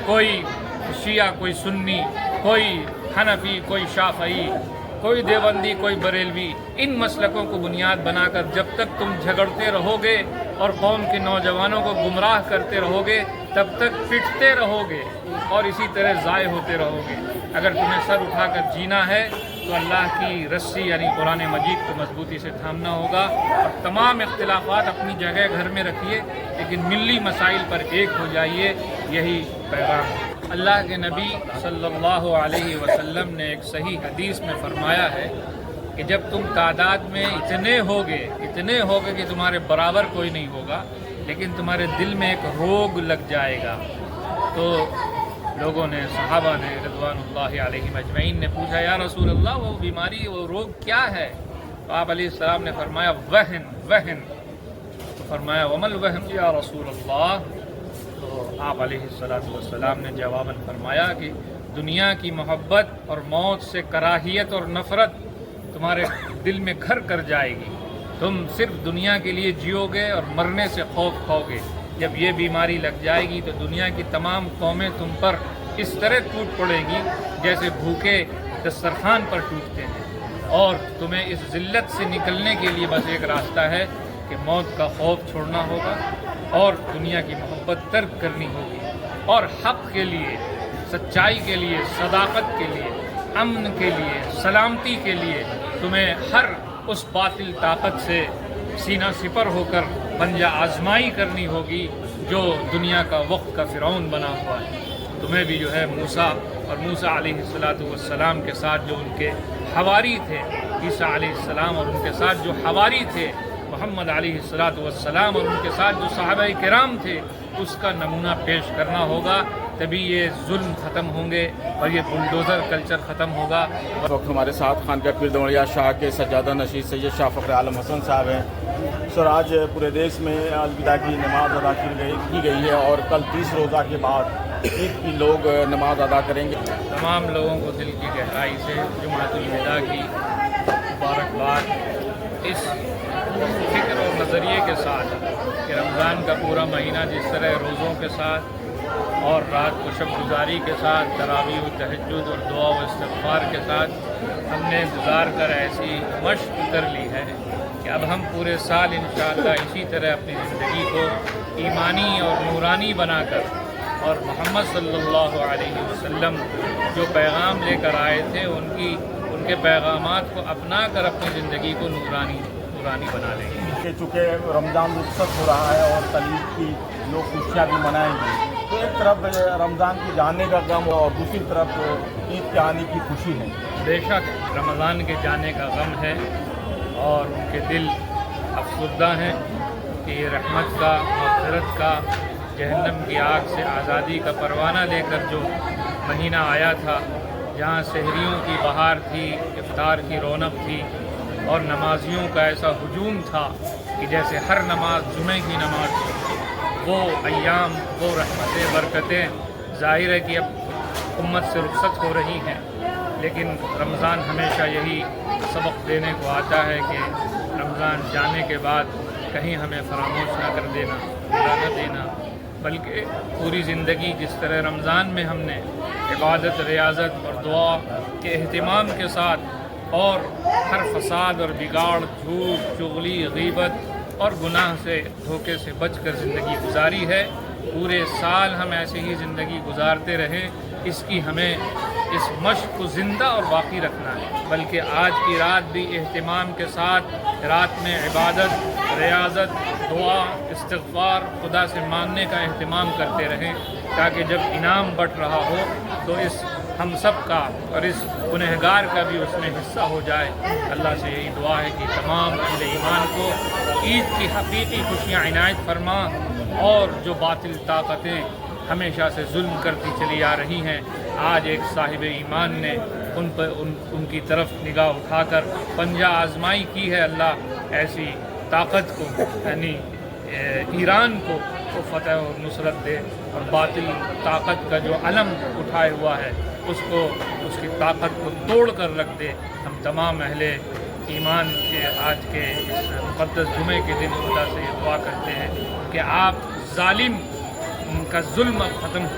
کوئی شیعہ، کوئی سنی، کوئی حنفی، کوئی شافعی، کوئی دیوبندی، کوئی بریلوی، ان مسلکوں کو بنیاد بنا کر جب تک تم جھگڑتے رہو گے اور قوم کے نوجوانوں کو گمراہ کرتے رہو گے تب تک پٹتے رہو گے اور اسی طرح ضائع ہوتے رہو گے۔ اگر تمہیں سر اٹھا کر جینا ہے تو اللہ کی رسی یعنی قرآن مجید کو مضبوطی سے تھامنا ہوگا، اور تمام اختلافات اپنی جگہ گھر میں رکھیے لیکن ملی مسائل پر ایک ہو جائیے، یہی پیغام ہے۔ اللہ کے نبی صلی اللہ علیہ وسلم نے ایک صحیح حدیث میں فرمایا ہے کہ جب تم تعداد میں اتنے ہوگے کہ تمہارے برابر کوئی نہیں ہوگا، لیکن تمہارے دل میں ایک روگ لگ جائے گا، تو لوگوں نے، صحابہ نے رضوان اللہ علیہم اجمعین نے پوچھا یا رسول اللہ وہ بیماری، وہ روگ کیا ہے؟ تو آپ علیہ السلام نے فرمایا وہن۔ تو فرمایا ومل وہن یا رسول اللہ؟ تو آپ علیہ السلام نے جواباً فرمایا کہ دنیا کی محبت اور موت سے کراہیت اور نفرت تمہارے دل میں گھر کر جائے گی، تم صرف دنیا کے لیے جیو گے اور مرنے سے خوف کھو گے۔ جب یہ بیماری لگ جائے گی تو دنیا کی تمام قومیں تم پر اس طرح ٹوٹ پڑیں گی جیسے بھوکے دسترخوان پر ٹوٹتے ہیں، اور تمہیں اس ذلت سے نکلنے کے لیے بس ایک راستہ ہے کہ موت کا خوف چھوڑنا ہوگا اور دنیا کی محبت ترک کرنی ہوگی، اور حق کے لیے، سچائی کے لیے، صداقت کے لیے، امن کے لیے، سلامتی کے لیے تمہیں ہر اس باطل طاقت سے سینہ سپر ہو کر پنجہ آزمائی کرنی ہوگی جو دنیا کا وقت کا فرعون بنا ہوا ہے۔ تمہیں بھی جو ہے موسیٰ علیہ السلام کے ساتھ جو ان کے حواری تھے، عیسیٰ علیہ السلام اور ان کے ساتھ جو حواری تھے، محمد علیہ السلام اور ان کے ساتھ جو صحابہ کرام تھے، اس کا نمونہ پیش کرنا ہوگا، تبھی یہ ظلم ختم ہوں گے اور یہ بلڈوزر کلچر ختم ہوگا۔ اس وقت ہمارے ساتھ خانقاہ پیر دمڑیا شاہ کے سجادہ نشین سید شاہ فخر عالم حسن صاحب ہیں۔ سر، آج پورے دیش میں الوداع کی نماز ادا کی گئی ہے اور کل 30 روزہ کے بعد عید کی لوگ نماز ادا کریں گے۔ تمام لوگوں کو دل کی گہرائی سے جمعۃ الوداع کی مبارکباد، اس فکر اور نظریے کے ساتھ کہ رمضان کا پورا مہینہ جس طرح روزوں کے ساتھ اور رات کو شب گزاری کے ساتھ، تراویح و تہجد اور دعا و استغفار کے ساتھ ہم نے گزار کر ایسی مشق کر لی ہے کہ اب ہم پورے سال انشاءاللہ اسی طرح اپنی زندگی کو ایمانی اور نورانی بنا کر، اور محمد صلی اللہ علیہ وسلم جو پیغام لے کر آئے تھے ان کے پیغامات کو اپنا کر اپنی زندگی کو نورانی بنا لیں گے۔ کہ چونکہ رمضان رخصت ہو رہا ہے اور تعلیم کی لوگ خوشیاں بھی منائیں گے، تو ایک طرف رمضان کے جانے کا غم اور دوسری طرف عید کے آنے کی خوشی ہے۔ بے شک رمضان کے جانے کا غم ہے اور ان کے دل افسردہ ہیں کہ یہ رحمت کا، مغفرت کا، جہنم کی آگ سے آزادی کا پروانہ لے کر جو مہینہ آیا تھا، جہاں سحریوں کی بہار تھی، افطار کی رونق تھی اور نمازیوں کا ایسا ہجوم تھا کہ جیسے ہر نماز جمعہ کی نماز تھی۔ وہ ایام، وہ رحمتیں، برکتیں ظاہر ہے کہ اب امت سے رخصت ہو رہی ہیں، لیکن رمضان ہمیشہ یہی سبق دینے کو آتا ہے کہ رمضان جانے کے بعد کہیں ہمیں فراموش نہ کر دینا، بھلا نہ دینا، بلکہ پوری زندگی جس طرح رمضان میں ہم نے عبادت، ریاضت اور دعا کے اہتمام کے ساتھ اور ہر فساد اور بگاڑ، جھوٹ، چغلی، غیبت اور گناہ سے، دھوکے سے بچ کر زندگی گزاری ہے، پورے سال ہم ایسے ہی زندگی گزارتے رہیں، اس کی ہمیں اس مشق کو زندہ اور باقی رکھنا ہے۔ بلکہ آج کی رات بھی اہتمام کے ساتھ رات میں عبادت، ریاضت، دعا، استغفار، خدا سے مانگنے کا اہتمام کرتے رہیں، تاکہ جب انعام بٹ رہا ہو تو اس ہم سب کا اور اس گنہگار کا بھی اس میں حصہ ہو جائے۔ اللہ سے یہی دعا ہے کہ تمام اہل ایمان کو عید کی حقیقی خوشیاں عنایت فرما، اور جو باطل طاقتیں ہمیشہ سے ظلم کرتی چلی آ رہی ہیں، آج ایک صاحب ایمان نے ان کی طرف نگاہ اٹھا کر پنجہ آزمائی کی ہے۔ اللہ ایسی طاقت کو، یعنی ایران کو وہ فتح اور نصرت دے، اور باطل طاقت کا جو علم اٹھائے ہوا ہے اس کی طاقت کو توڑ کر رکھ دے۔ ہم تمام اہل ایمان کے آج کے اس مقدس جمعے کے دن خدا سے یہ دعا کرتے ہیں کہ آپ ظالم کا ظلم اب ختم ہو،